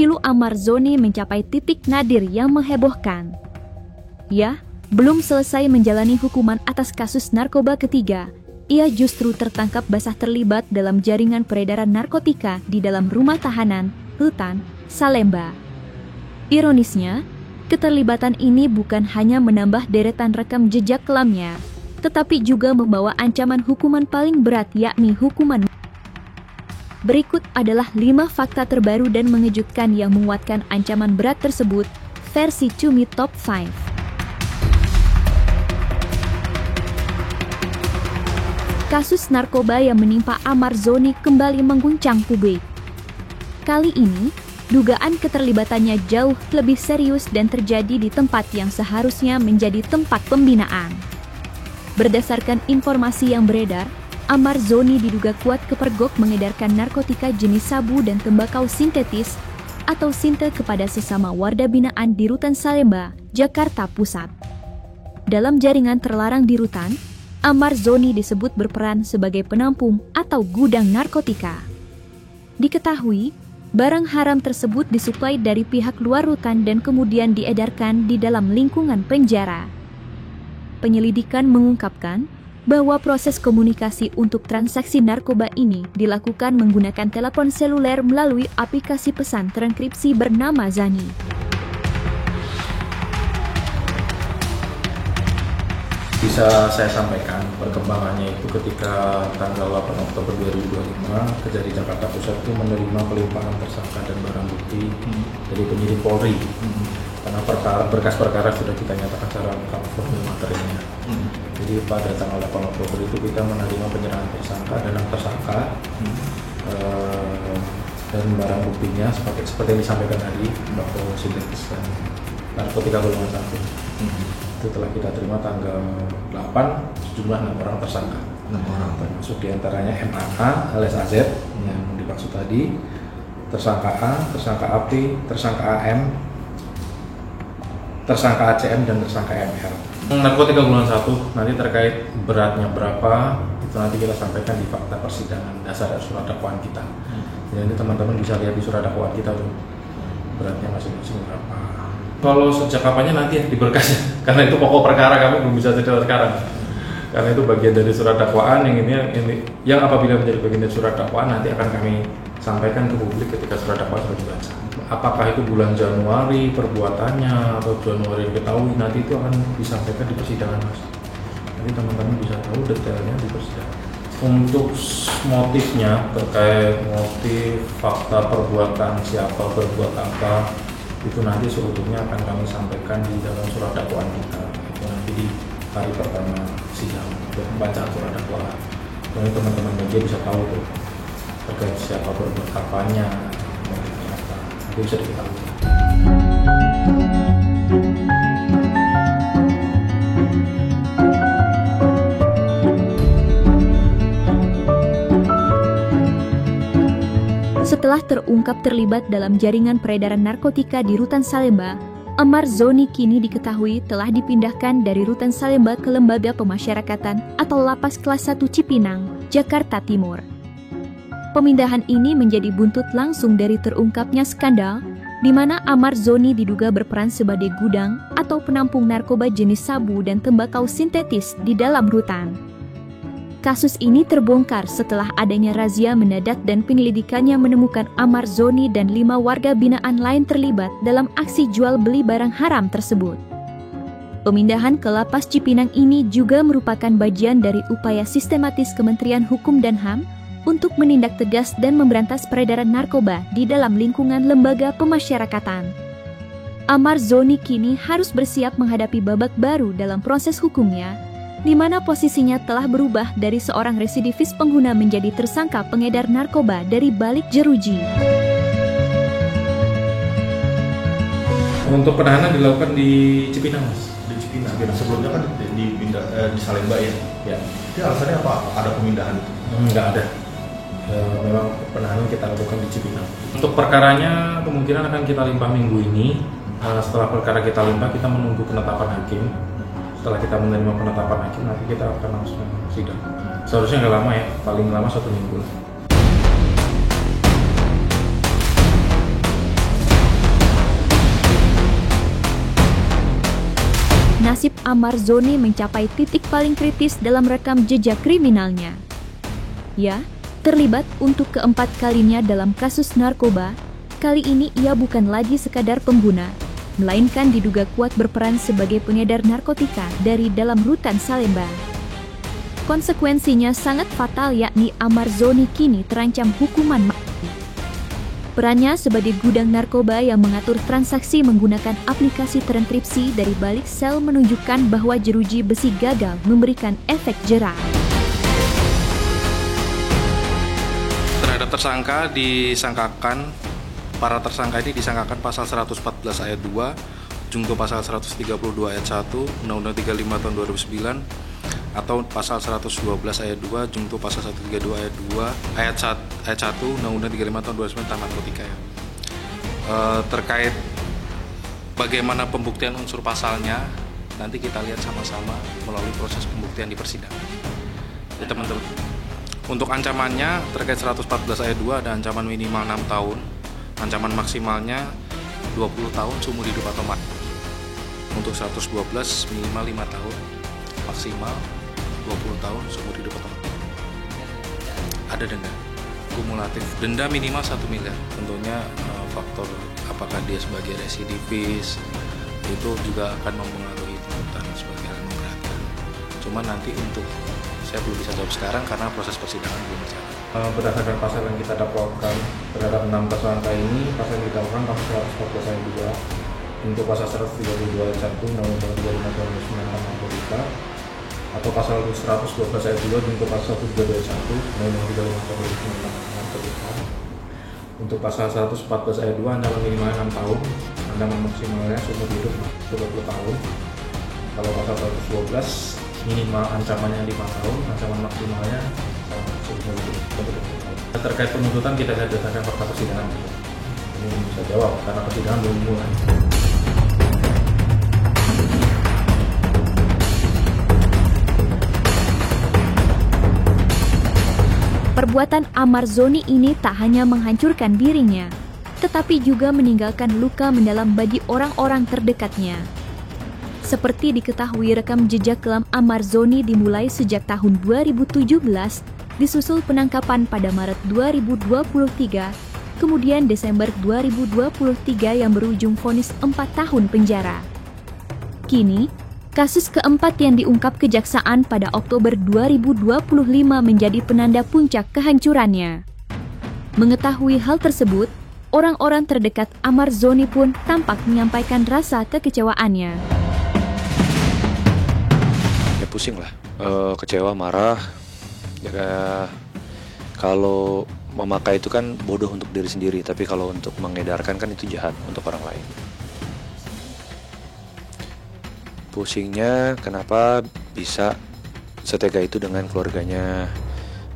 pilu Amar Zoni mencapai titik nadir yang menghebohkan. Ya, belum selesai menjalani hukuman atas kasus narkoba ketiga, ia justru tertangkap basah terlibat dalam jaringan peredaran narkotika di dalam rumah tahanan, Rutan, Salemba. Ironisnya, keterlibatan ini bukan hanya menambah deretan rekam jejak kelamnya, tetapi juga membawa ancaman hukuman paling berat, yakni hukuman. Berikut adalah 5 fakta terbaru dan mengejutkan yang menguatkan ancaman berat tersebut, versi Cumi Top 5. Kasus narkoba yang menimpa Amar Zoni kembali mengguncang publik. Kali ini, dugaan keterlibatannya jauh lebih serius dan terjadi di tempat yang seharusnya menjadi tempat pembinaan. Berdasarkan informasi yang beredar, Amar Zoni diduga kuat kepergok mengedarkan narkotika jenis sabu dan tembakau sintetis atau sinte kepada sesama warga binaan di Rutan Salemba, Jakarta Pusat. Dalam jaringan terlarang di Rutan, Amar Zoni disebut berperan sebagai penampung atau gudang narkotika. Diketahui, barang haram tersebut disuplai dari pihak luar rutan dan kemudian diedarkan di dalam lingkungan penjara. Penyelidikan mengungkapkan bahwa proses komunikasi untuk transaksi narkoba ini dilakukan menggunakan telepon seluler melalui aplikasi pesan terenkripsi bernama Zani. Bisa saya sampaikan perkembangannya itu ketika tanggal 8 Oktober 2025 Kejari Jakarta Pusat itu menerima pelimpahan tersangka dan barang bukti dari penyidik Polri karena berkas perkara sudah kita nyatakan secara lengkap formulir materinya. Jadi pada tanggal 8 Oktober itu kita menerima penyerahan tersangka dan tersangka dan barang buktinya seperti yang disampaikan tadi, tembakau sintetis dan narkotika golongan 1. Itu telah kita terima tanggal 8, sejumlah 6 orang tersangka. 6 orang termasuk diantaranya MAK alias AZ yang dimaksud tadi, tersangka A, tersangka AP, tersangka AM, tersangka ACM dan tersangka MR. Narkotika golongan 1 nanti terkait beratnya berapa itu nanti kita sampaikan di fakta persidangan dasar surat dakwaan kita. Jadi teman-teman bisa lihat di surat dakwaan kita tuh beratnya masing-masing berapa. Kalau sejak kapannya nanti ya di berkasnya, karena itu pokok perkara kami belum bisa cerita sekarang. Karena itu bagian dari surat dakwaan yang yang apabila menjadi bagian dari surat dakwaan nanti akan kami sampaikan ke publik ketika surat dakwaan sudah dibaca. Apakah itu bulan Januari perbuatannya atau Januari diketahui, nanti itu akan disampaikan di persidangan, Mas. Nanti teman-teman bisa tahu detailnya di persidangan. Untuk motifnya terkait motif, fakta perbuatan, siapa berbuat apa, itu nanti seutuhnya akan kami sampaikan di dalam surat dakwaan kita. Itu nanti di hari pertama sidang untuk pembacaan surat dakwaan. Jadi teman-teman media bisa tahu tuh terkait siapa berbuat apanya, motifnya apa, itu bisa diketahui. Setelah terungkap terlibat dalam jaringan peredaran narkotika di Rutan Salemba, Amar Zoni kini diketahui telah dipindahkan dari Rutan Salemba ke Lembaga Pemasyarakatan atau Lapas Kelas 1 Cipinang, Jakarta Timur. Pemindahan ini menjadi buntut langsung dari terungkapnya skandal di mana Amar Zoni diduga berperan sebagai gudang atau penampung narkoba jenis sabu dan tembakau sintetis di dalam rutan. Kasus ini terbongkar setelah adanya razia mendadak dan penyelidikannya menemukan Amar Zoni dan 5 warga binaan lain terlibat dalam aksi jual beli barang haram tersebut. Pemindahan ke Lapas Cipinang ini juga merupakan bagian dari upaya sistematis Kementerian Hukum dan HAM untuk menindak tegas dan memberantas peredaran narkoba di dalam lingkungan lembaga pemasyarakatan. Amar Zoni kini harus bersiap menghadapi babak baru dalam proses hukumnya, di mana posisinya telah berubah dari seorang residivis pengguna menjadi tersangka pengedar narkoba dari balik jeruji. Untuk penahanan dilakukan di Cipinang, Mas. Di Cipinang. Sebelumnya kan di Salemba ya. Ya. Itu alasannya apa? Ada pemindahan itu? Enggak ada. Memang penahanan kita lakukan di Cipinang. Untuk perkaranya kemungkinan akan kita limpah minggu ini. Setelah perkara kita limpah, kita menunggu penetapan hakim. Setelah kita menerima penetapan hakim, nanti kita akan langsung sidang. Seharusnya nggak lama ya, paling lama 1 minggu. nasib Amar Zoni mencapai titik paling kritis dalam rekam jejak kriminalnya. Ya, terlibat untuk keempat kalinya dalam kasus narkoba. Kali ini ia bukan lagi sekadar pengguna, melainkan diduga kuat berperan sebagai pengedar narkotika dari dalam rutan Salemba. Konsekuensinya sangat fatal, yakni Amar Zoni kini terancam hukuman mati. Perannya sebagai gudang narkoba yang mengatur transaksi menggunakan aplikasi terenkripsi dari balik sel menunjukkan bahwa jeruji besi gagal memberikan efek jera. Terhadap tersangka para tersangka ini disangkakan pasal 114 ayat 2, jungto pasal 132 ayat 1, Undang-Undang 35 tahun 2009, atau pasal 112 ayat 2, jungto pasal 132 ayat 2, ayat 1, Undang-Undang 35 tahun 2009 tentang narkotika ya. Terkait bagaimana pembuktian unsur pasalnya, nanti kita lihat sama-sama melalui proses pembuktian di persidangan. Ya teman-teman. Untuk ancamannya terkait 114 ayat 2 ada ancaman minimal 6 tahun, ancaman maksimalnya 20 tahun seumur hidup atau mati. Untuk 112 minimal 5 tahun, maksimal 20 tahun seumur hidup atau mati. Ada denda kumulatif, denda minimal 1 miliar. Tentunya faktor apakah dia sebagai residivis itu juga akan mempengaruhi tuntutan sebagai hal yang memberatkan. Cuma nanti untuk saya belum bisa jawab sekarang karena proses persidangan belum berjalan. Berdasarkan pasal yang kita dakwakan terhadap 6 tersangka ini, pasal yang didakwakan pasal 114 ayat 2, untuk pasal 132 ayat 1, Undang-Undang 35 tahun 2009 tentang narkotika, atau pasal 112 ayat 2, untuk pasal 132 ayat 1, Undang-Undang 35 tahun 2009 tentang narkotika. Untuk pasal 114 ayat 2, ancaman minimal 6 tahun, ancaman maksimalnya seumur hidup 20 tahun. Kalau pasal 112 minimal ancamannya 5 tahun, ancaman maksimalnya seumur hidup 20 tahun. Terkait penuntutan kita lihat berdasarkan fakta persidangan. Ini belum bisa jawab karena persidangan belum mulai. Perbuatan Amar Zoni ini tak hanya menghancurkan dirinya, tetapi juga meninggalkan luka mendalam bagi orang-orang terdekatnya. Seperti diketahui, rekam jejak kelam Amar Zoni dimulai sejak tahun 2017, disusul penangkapan pada Maret 2023, kemudian Desember 2023 yang berujung vonis 4 tahun penjara. Kini, kasus keempat yang diungkap kejaksaan pada Oktober 2025 menjadi penanda puncak kehancurannya. Mengetahui hal tersebut, orang-orang terdekat Amar Zoni pun tampak menyampaikan rasa kekecewaannya. Pusing lah, kecewa, marah. Ya, kalau memakai itu kan bodoh untuk diri sendiri, tapi kalau untuk mengedarkan kan itu jahat untuk orang lain. Pusingnya kenapa bisa setega itu dengan keluarganya.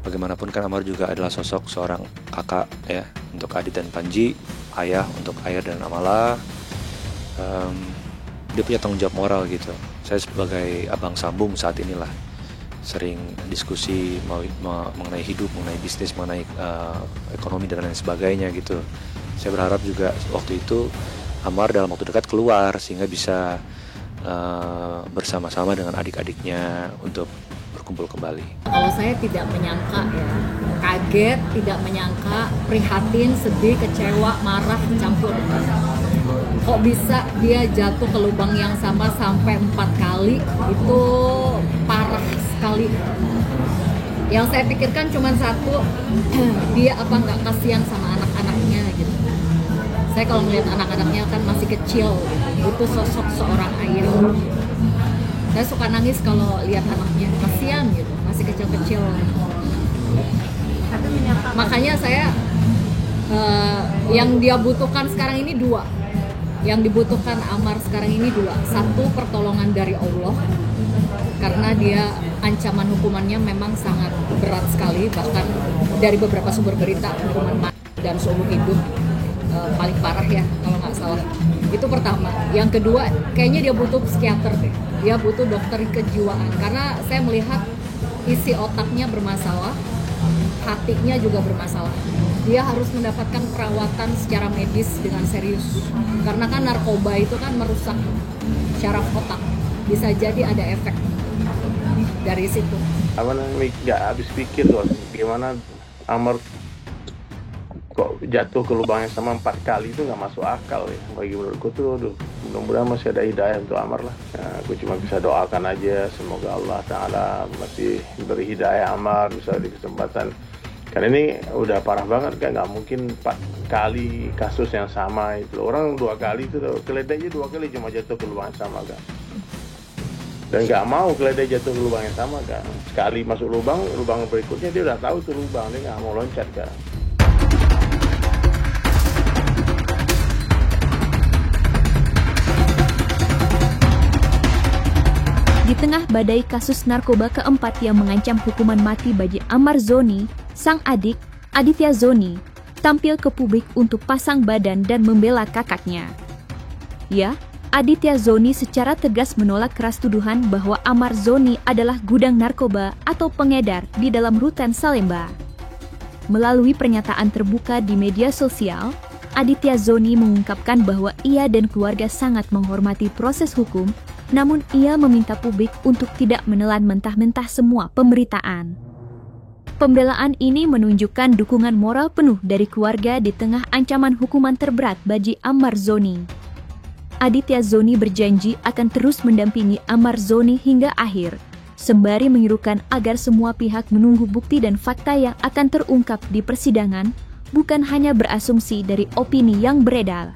Bagaimanapun kan Amar juga adalah sosok seorang kakak ya untuk Adit dan Panji, ayah untuk Ayah dan Amala. Dia punya tanggung jawab moral gitu. Saya sebagai abang sambung saat inilah sering diskusi mengenai hidup, mengenai bisnis, mengenai ekonomi dan lain sebagainya gitu. Saya berharap juga waktu itu Amar dalam waktu dekat keluar sehingga bisa bersama-sama dengan adik-adiknya untuk berkumpul kembali. Kalau saya tidak menyangka ya, kaget, tidak menyangka, prihatin, sedih, kecewa, marah, campur. Kok bisa dia jatuh ke lubang yang sama sampai 4 kali, itu parah sekali. Yang saya pikirkan cuma satu, dia apa nggak kasihan sama anak-anaknya gitu. Saya kalau melihat anak-anaknya kan masih kecil, butuh sosok seorang ayah. Saya suka nangis kalau lihat anaknya, kasihan gitu, masih kecil-kecil. Makanya saya yang dia butuhkan sekarang ini 2. Yang dibutuhkan Amar sekarang ini 2. 1, pertolongan dari Allah, karena dia ancaman hukumannya memang sangat berat sekali, bahkan dari beberapa sumber berita hukuman mati dan seumur hidup paling parah ya kalau nggak salah. Itu pertama. Yang kedua, kayaknya dia butuh psikiater deh. Dia butuh dokter kejiwaan, karena saya melihat isi otaknya bermasalah, hatinya juga bermasalah. Dia harus mendapatkan perawatan secara medis dengan serius, karena kan narkoba itu kan merusak syaraf otak. bisa jadi ada efek dari situ. Nggak habis pikir tuh gimana Amar kok jatuh ke lubang yang sama 4 kali, itu nggak masuk akal ya. Bagi menurutku tuh, mudah-mudahan masih ada hidayah untuk Amar lah. Aku cuma bisa doakan aja semoga Allah Ta'ala masih beri hidayah Amar, bisa di kesempatan. Karena ini udah parah banget kan, nggak mungkin 4 kali kasus yang sama itu. Orang 2 kali itu, keledainya 2 kali cuma jatuh ke lubang yang sama kan. Dan nggak mau keledai jatuh ke lubang yang sama kan. Sekali masuk lubang berikutnya dia udah tahu tuh lubang, dia nggak mau loncat kan. Di tengah badai kasus narkoba keempat yang mengancam hukuman mati bagi Amar Zoni, sang adik, Aditya Zoni, tampil ke publik untuk pasang badan dan membela kakaknya. Ya, Aditya Zoni secara tegas menolak keras tuduhan bahwa Amar Zoni adalah gudang narkoba atau pengedar di dalam rutan Salemba. Melalui pernyataan terbuka di media sosial, Aditya Zoni mengungkapkan bahwa ia dan keluarga sangat menghormati proses hukum, namun ia meminta publik untuk tidak menelan mentah-mentah semua pemberitaan. Pembelaan ini menunjukkan dukungan moral penuh dari keluarga di tengah ancaman hukuman terberat bagi Amar Zoni. Aditya Zoni berjanji akan terus mendampingi Amar Zoni hingga akhir, sembari menyerukan agar semua pihak menunggu bukti dan fakta yang akan terungkap di persidangan, bukan hanya berasumsi dari opini yang beredar.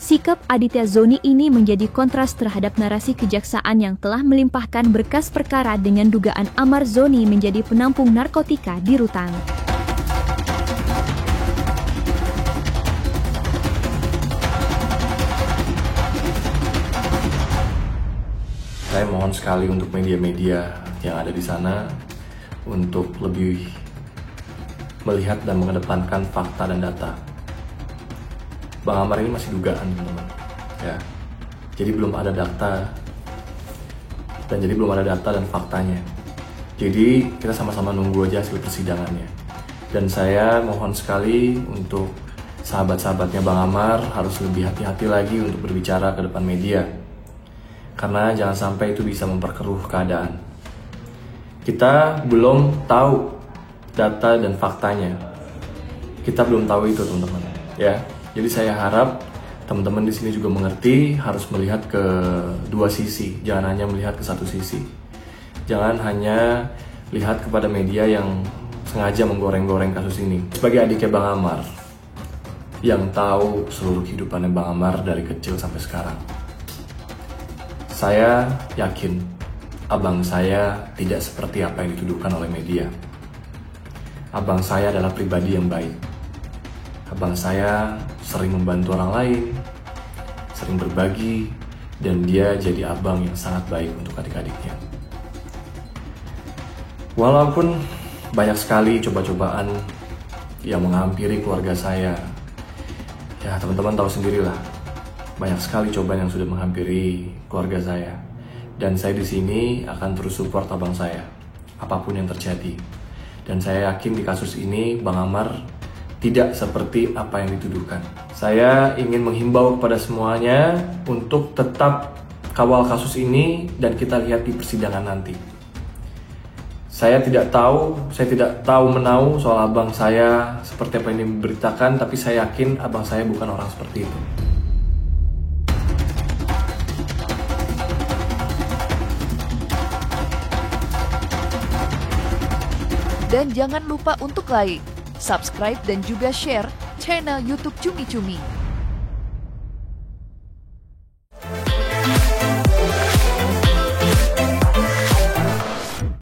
Sikap Aditya Zoni ini menjadi kontras terhadap narasi kejaksaan yang telah melimpahkan berkas perkara dengan dugaan Amar Zoni menjadi penampung narkotika di rutan. Saya mohon sekali untuk media-media yang ada di sana untuk lebih melihat dan mengedepankan fakta dan data. Bang Amar ini masih dugaan, teman-teman. Ya. Jadi belum ada data dan faktanya. Jadi kita sama-sama nunggu aja hasil persidangannya. Dan saya mohon sekali untuk sahabat-sahabatnya Bang Amar harus lebih hati-hati lagi untuk berbicara ke depan media. Karena jangan sampai itu bisa memperkeruh keadaan. Kita belum tahu data dan faktanya. Kita belum tahu itu, teman-teman. Ya. Jadi saya harap teman-teman di sini juga mengerti, harus melihat ke dua sisi, jangan hanya melihat ke satu sisi. Jangan hanya lihat kepada media yang sengaja menggoreng-goreng kasus ini. Sebagai adiknya Bang Amar, yang tahu seluruh kehidupannya Bang Amar dari kecil sampai sekarang, saya yakin abang saya tidak seperti apa yang dituduhkan oleh media. Abang saya adalah pribadi yang baik. Abang saya sering membantu orang lain, sering berbagi, dan dia jadi abang yang sangat baik untuk adik-adiknya. Walaupun banyak sekali coba-cobaan yang menghampiri keluarga saya, ya teman-teman tahu sendirilah, banyak sekali cobaan yang sudah menghampiri keluarga saya. Dan saya di sini akan terus support abang saya, apapun yang terjadi. Dan saya yakin di kasus ini Bang Amar tidak seperti apa yang dituduhkan. Saya ingin menghimbau kepada semuanya untuk tetap kawal kasus ini dan kita lihat di persidangan nanti. Saya tidak tahu menau soal abang saya seperti apa yang diberitakan, tapi saya yakin abang saya bukan orang seperti itu. Dan jangan lupa untuk like, subscribe dan juga share channel YouTube Cumi Cumi.